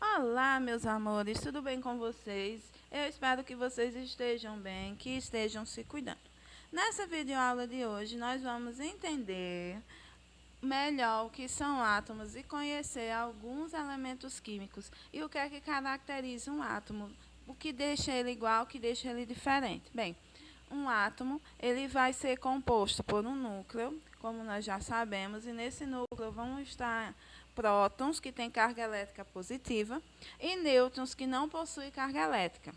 Olá, meus amores, tudo bem com vocês? Eu espero que vocês estejam bem, que estejam se cuidando. Nessa videoaula de hoje, nós vamos entender melhor o que são átomos e conhecer alguns elementos químicos e o que é que caracteriza um átomo, o que deixa ele igual, o que deixa ele diferente. Bem, um átomo, ele vai ser composto por um núcleo, como nós já sabemos, e nesse núcleo vão estar prótons, que têm carga elétrica positiva, e nêutrons, que não possuem carga elétrica.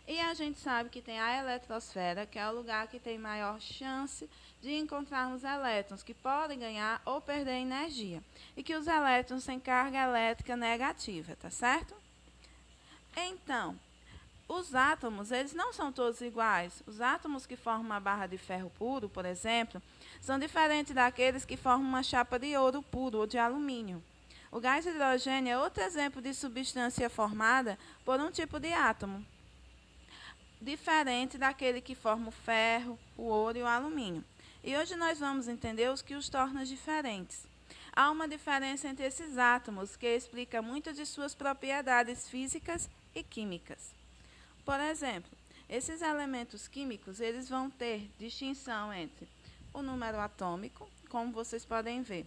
E a gente sabe que tem a eletrosfera, que é o lugar que tem maior chance de encontrarmos elétrons, que podem ganhar ou perder energia. E que os elétrons têm carga elétrica negativa, tá certo? Então, os átomos, eles não são todos iguais. Os átomos que formam uma barra de ferro puro, por exemplo, são diferentes daqueles que formam uma chapa de ouro puro ou de alumínio. O gás hidrogênio é outro exemplo de substância formada por um tipo de átomo, diferente daquele que forma o ferro, o ouro e o alumínio. E hoje nós vamos entender os que os tornam diferentes. Há uma diferença entre esses átomos que explica muitas de suas propriedades físicas e químicas. Por exemplo, esses elementos químicos, eles vão ter distinção entre o número atômico, como vocês podem ver.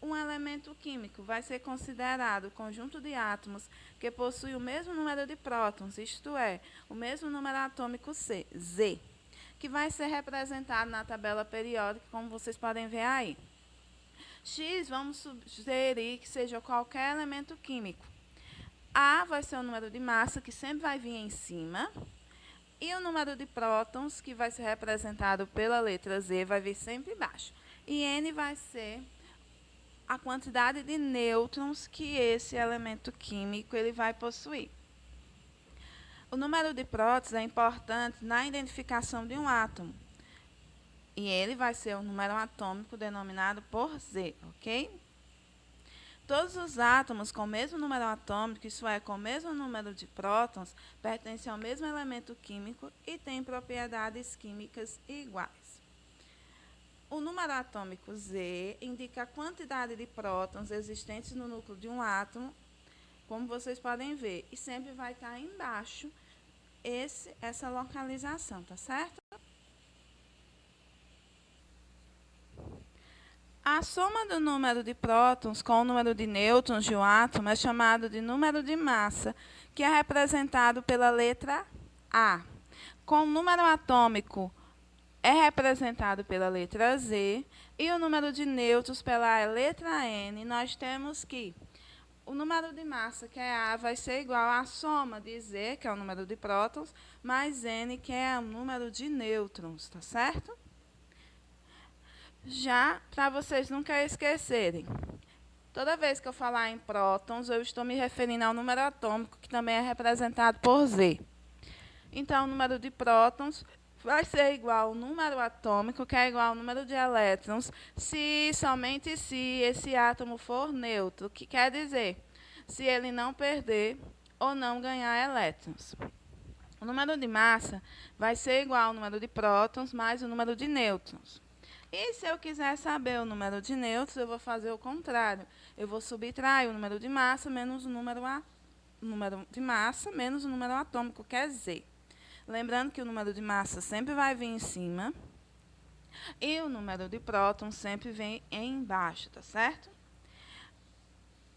Um elemento químico vai ser considerado o conjunto de átomos que possui o mesmo número de prótons, isto é, o mesmo número atômico Z, que vai ser representado na tabela periódica, como vocês podem ver aí. X, vamos sugerir que seja qualquer elemento químico. A vai ser o número de massa, que sempre vai vir em cima. E o número de prótons, que vai ser representado pela letra Z, vai vir sempre embaixo. E N vai ser a quantidade de nêutrons que esse elemento químico ele vai possuir. O número de prótons é importante na identificação de um átomo. E ele vai ser o número atômico denominado por Z, ok? Todos os átomos com o mesmo número atômico, isso é, com o mesmo número de prótons, pertencem ao mesmo elemento químico e têm propriedades químicas iguais. O número atômico Z indica a quantidade de prótons existentes no núcleo de um átomo, como vocês podem ver, e sempre vai estar embaixo essa localização, tá certo? A soma do número de prótons com o número de nêutrons de um átomo é chamado de número de massa, que é representado pela letra A. Com o número atômico é representado pela letra Z e o número de nêutrons pela letra N. Nós temos que o número de massa, que é A, vai ser igual à soma de Z, que é o número de prótons, mais N, que é o número de nêutrons, tá certo? Já, para vocês nunca esquecerem, toda vez que eu falar em prótons, eu estou me referindo ao número atômico, que também é representado por Z. Então, o número de prótons vai ser igual ao número atômico, que é igual ao número de elétrons, se somente se esse átomo for neutro, que quer dizer, se ele não perder ou não ganhar elétrons. O número de massa vai ser igual ao número de prótons mais o número de nêutrons. E se eu quiser saber o número de nêutrons, eu vou fazer o contrário. Eu vou subtrair o número de massa menos o número de massa menos o número atômico, que é Z. Lembrando que o número de massa sempre vai vir em cima e o número de prótons sempre vem embaixo, tá certo?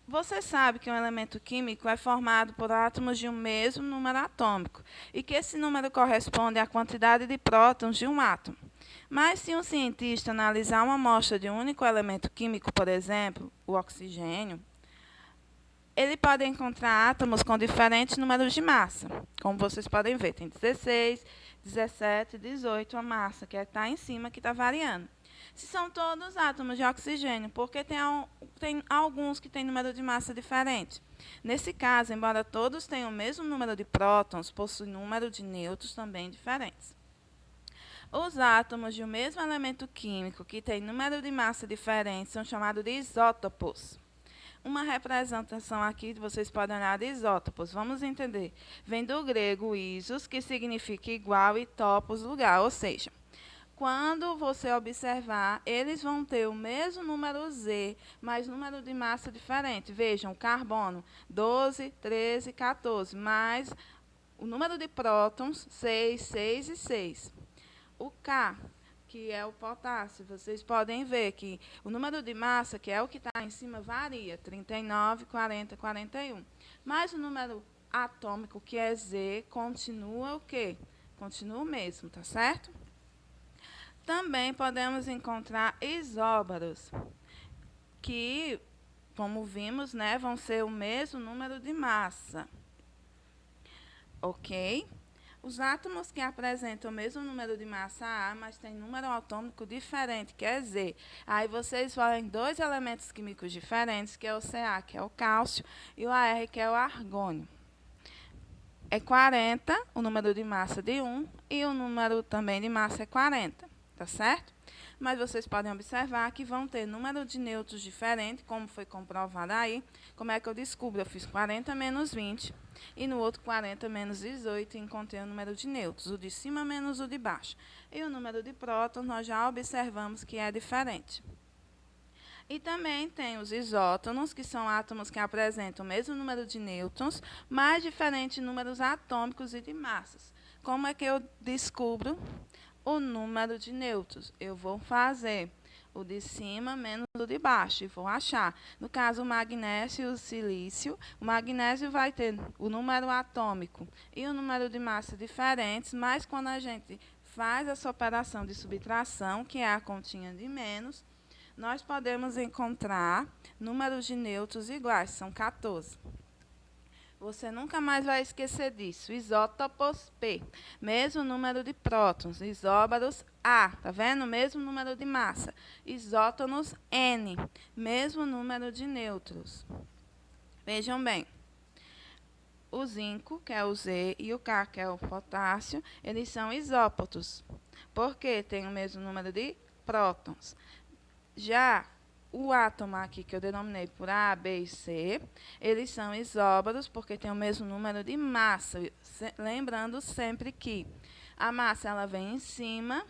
Você sabe que um elemento químico é formado por átomos de um mesmo número atômico e que esse número corresponde à quantidade de prótons de um átomo. Mas se um cientista analisar uma amostra de um único elemento químico, por exemplo, o oxigênio, ele pode encontrar átomos com diferentes números de massa. Como vocês podem ver, tem 16, 17, 18 a massa, que está em cima, que está variando. Se são todos átomos de oxigênio, porque tem alguns que têm número de massa diferente. Nesse caso, embora todos tenham o mesmo número de prótons, possuem número de nêutrons também diferentes. Os átomos de um mesmo elemento químico que tem número de massa diferente são chamados de isótopos. Uma representação aqui, vocês podem olhar de isótopos. Vamos entender. Vem do grego isos, que significa igual, e topos, lugar. Ou seja, Quando você observar, eles vão ter o mesmo número Z, mas número de massa diferente. Vejam, o carbono, 12, 13, 14, mais o número de prótons, 6, 6 e 6. O K, que é o potássio, vocês podem ver que o número de massa, que é o que está em cima, varia, 39, 40, 41. Mas o número atômico, que é Z, continua o quê? Continua o mesmo, tá certo? Também podemos encontrar isóbaros, que, como vimos, né, vão ser o mesmo número de massa. Ok? Os átomos que apresentam o mesmo número de massa A, mas têm número atômico diferente, que é Z. Aí vocês veem dois elementos químicos diferentes, que é o Ca, que é o cálcio, e o Ar, que é o argônio. É 40 o número de massa de um, e o número também de massa é 40, tá certo? Mas vocês podem observar que vão ter número de nêutrons diferente, como foi comprovado aí. Como é que eu descubro? Eu fiz 40 menos 20, e no outro 40 menos 18, e encontrei o número de nêutrons, o de cima menos o de baixo. E o número de prótons, nós já observamos que é diferente. E também tem os isótonos, que são átomos que apresentam o mesmo número de nêutrons, mas diferentes números atômicos e de massas. Como é que eu descubro o número de nêutrons? Eu vou fazer o de cima menos o de baixo e vou achar. No caso, o magnésio e o silício, o magnésio vai ter o número atômico e o número de massa diferentes, mas quando a gente faz essa operação de subtração, que é a continha de menos, nós podemos encontrar números de nêutrons iguais, são 14. Você nunca mais vai esquecer disso. Isótopos P, mesmo número de prótons. Isóbaros A, tá vendo? Mesmo número de massa. Isótonos N, mesmo número de nêutrons. Vejam bem. O zinco, que é o Z, e o K, que é o potássio, eles são isópotos, porque tem o mesmo número de prótons. Já o átomo aqui, que eu denominei por A, B e C, eles são isóbaros porque tem o mesmo número de massa. Lembrando sempre que a massa ela vem em cima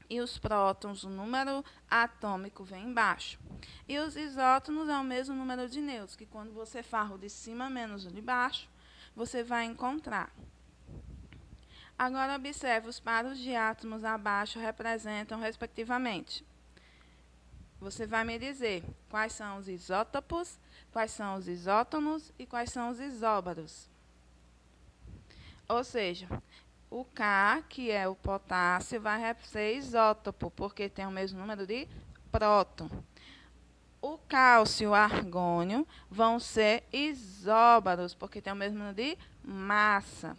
e os prótons, o número atômico, vem embaixo. E os isótonos é o mesmo número de nêutrons, que quando você faz o de cima menos o de baixo, você vai encontrar. Agora, observe, os pares de átomos abaixo representam, respectivamente. Você vai me dizer quais são os isótopos, quais são os isótonos e quais são os isóbaros. Ou seja, o K, que é o potássio, vai ser isótopo, porque tem o mesmo número de próton. O cálcio e o argônio vão ser isóbaros, porque tem o mesmo número de massa.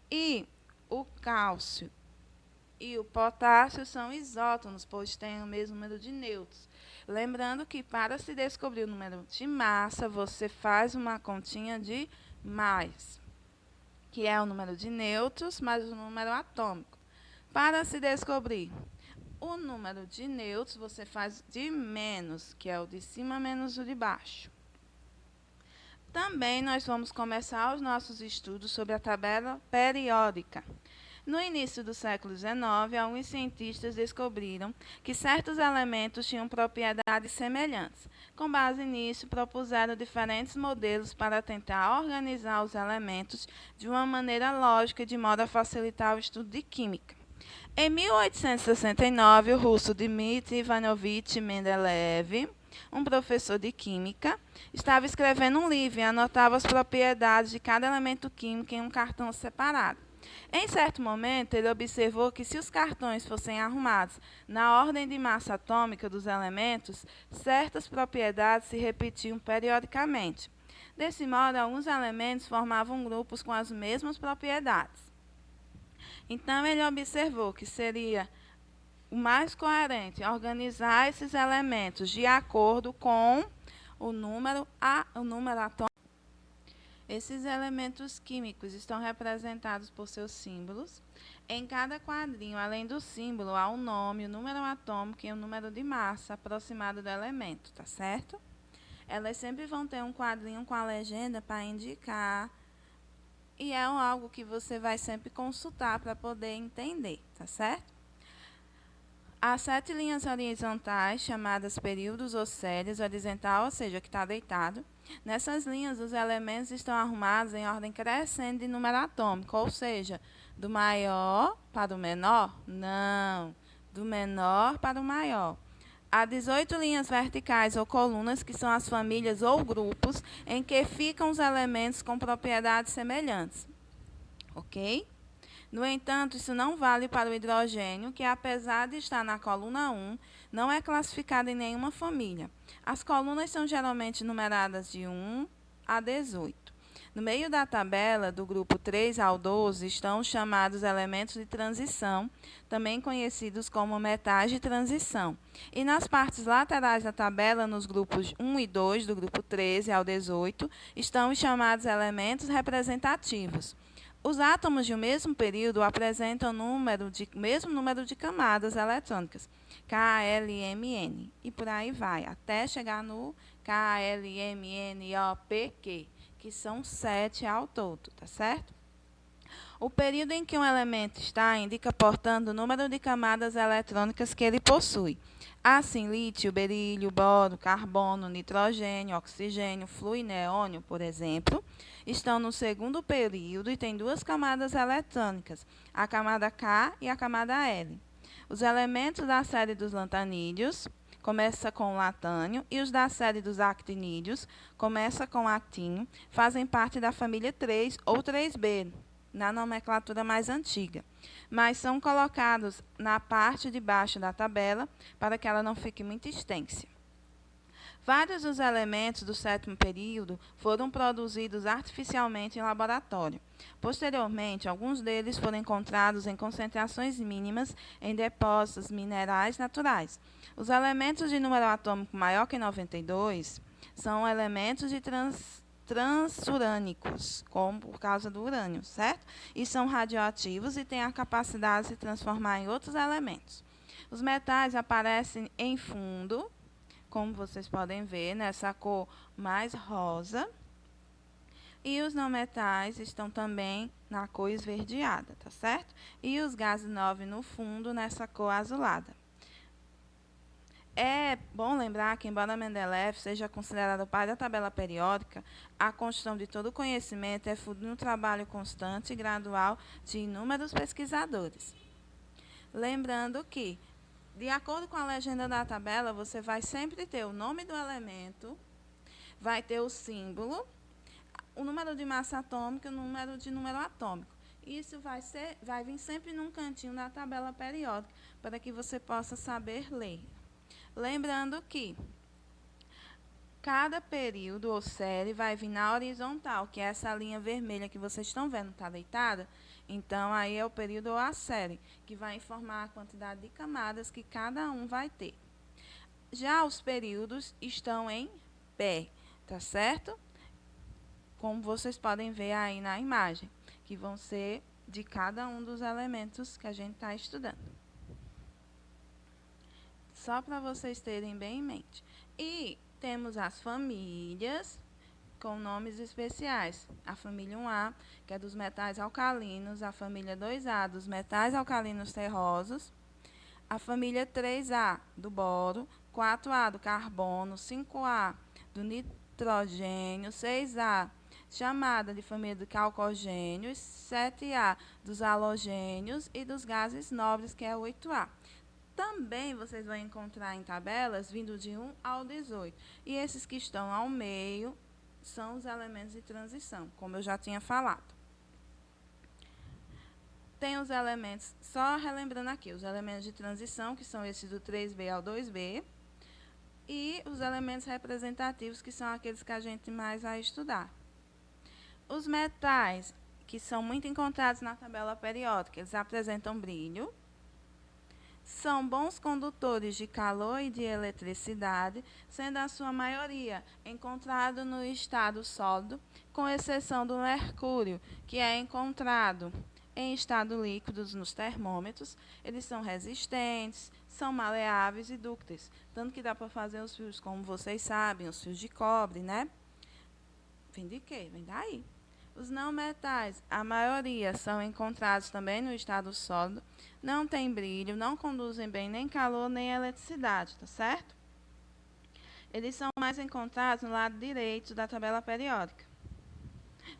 E o cálcio e o potássio são isótonos, pois têm o mesmo número de nêutrons. Lembrando que para se descobrir o número de massa, você faz uma continha de mais, que é o número de nêutrons mais o número atômico. Para se descobrir o número de nêutrons, você faz de menos, que é o de cima menos o de baixo. Também nós vamos começar os nossos estudos sobre a tabela periódica. No início do século XIX, alguns cientistas descobriram que certos elementos tinham propriedades semelhantes. Com base nisso, propuseram diferentes modelos para tentar organizar os elementos de uma maneira lógica, de modo a facilitar o estudo de química. Em 1869, o russo Dmitry Ivanovich Mendeleev, um professor de química, estava escrevendo um livro e anotava as propriedades de cada elemento químico em um cartão separado. Em certo momento, ele observou que se os cartões fossem arrumados na ordem de massa atômica dos elementos, certas propriedades se repetiam periodicamente. Desse modo, alguns elementos formavam grupos com as mesmas propriedades. Então, ele observou que seria o mais coerente organizar esses elementos de acordo com o número atômico. Esses elementos químicos estão representados por seus símbolos. Em cada quadrinho, além do símbolo, há o nome, o número atômico e o número de massa aproximado do elemento, tá certo? Elas sempre vão ter um quadrinho com a legenda para indicar, e é algo que você vai sempre consultar para poder entender, tá certo? As 7 linhas horizontais, chamadas períodos ou séries, horizontal, ou seja, que está deitado. Nessas linhas, os elementos estão arrumados em ordem crescente de número atômico, ou seja, do maior para o menor? Não, do menor para o maior. Há 18 linhas verticais ou colunas, que são as famílias ou grupos em que ficam os elementos com propriedades semelhantes. Ok? No entanto, isso não vale para o hidrogênio, que apesar de estar na coluna 1, não é classificado em nenhuma família. As colunas são geralmente numeradas de 1 a 18. No meio da tabela, do grupo 3 ao 12, estão os chamados elementos de transição, também conhecidos como metais de transição. E nas partes laterais da tabela, nos grupos 1 e 2, do grupo 13 ao 18, estão os chamados elementos representativos. Os átomos de um mesmo período apresentam mesmo número de camadas eletrônicas, KLMN, e por aí vai, até chegar no KLMNOPQ, que são 7 ao todo, tá certo? O período em que um elemento está indica, portanto, o número de camadas eletrônicas que ele possui. Assim, lítio, berílio, boro, carbono, nitrogênio, oxigênio, flúor e neônio, por exemplo, estão no segundo período e têm 2 camadas eletrônicas, a camada K e a camada L. Os elementos da série dos lantanídeos começa com o latânio, e os da série dos actinídeos começa com actínio, fazem parte da família 3 ou 3B, na nomenclatura mais antiga, mas são colocados na parte de baixo da tabela para que ela não fique muito extensa. Vários dos elementos do 7º período foram produzidos artificialmente em laboratório. Posteriormente, alguns deles foram encontrados em concentrações mínimas em depósitos minerais naturais. Os elementos de número atômico maior que 92 são elementos de transurânicos, como por causa do urânio, certo? E são radioativos e têm a capacidade de se transformar em outros elementos. Os metais aparecem em fundo, como vocês podem ver, nessa cor mais rosa. E os não metais estão também na cor esverdeada, tá certo? E os gases nobres no fundo, nessa cor azulada. É bom lembrar que, embora Mendeleev seja considerado o pai da tabela periódica, a construção de todo o conhecimento é fruto de um trabalho constante e gradual de inúmeros pesquisadores. Lembrando que, de acordo com a legenda da tabela, você vai sempre ter o nome do elemento, vai ter o símbolo, o número de massa atômica e o número de número atômico. Isso vai vir sempre num cantinho da tabela periódica, para que você possa saber ler. Lembrando que cada período ou série vai vir na horizontal, que é essa linha vermelha que vocês estão vendo, está deitada? Então, aí é o período ou a série, que vai informar a quantidade de camadas que cada um vai ter. Já os períodos estão em pé, tá certo? Como vocês podem ver aí na imagem, que vão ser de cada um dos elementos que a gente está estudando. Só para vocês terem bem em mente. E temos as famílias com nomes especiais. A família 1A, que é dos metais alcalinos, a família 2A, dos metais alcalinos terrosos, a família 3A, do boro, 4A, do carbono, 5A, do nitrogênio, 6A, chamada de família de calcogênios, 7A, dos halogênios e dos gases nobres, que é 8A. Também vocês vão encontrar em tabelas vindo de 1 ao 18. E esses que estão ao meio são os elementos de transição, como eu já tinha falado. Tem os elementos, só relembrando aqui, os elementos de transição, que são esses do 3B ao 2B, e os elementos representativos, que são aqueles que a gente mais vai estudar. Os metais, que são muito encontrados na tabela periódica, eles apresentam brilho, são bons condutores de calor e de eletricidade, sendo a sua maioria encontrado no estado sólido, com exceção do mercúrio, que é encontrado em estado líquido nos termômetros. Eles são resistentes, são maleáveis e dúcteis, tanto que dá para fazer os fios, como vocês sabem, os fios de cobre, né? Vem de quê? Vem daí. Os não metais, a maioria são encontrados também no estado sólido, não têm brilho, não conduzem bem nem calor nem eletricidade, tá certo? Eles são mais encontrados no lado direito da tabela periódica.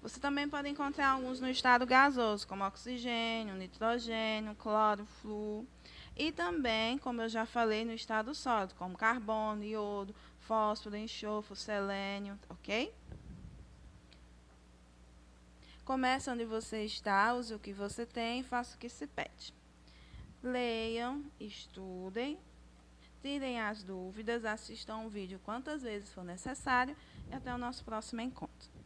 Você também pode encontrar alguns no estado gasoso, como oxigênio, nitrogênio, cloro, flúor. E também, como eu já falei, no estado sólido, como carbono, iodo, fósforo, enxofre, selênio, ok? Comece onde você está, use o que você tem e faça o que se pede. Leiam, estudem, tirem as dúvidas, assistam o vídeo quantas vezes for necessário e até o nosso próximo encontro.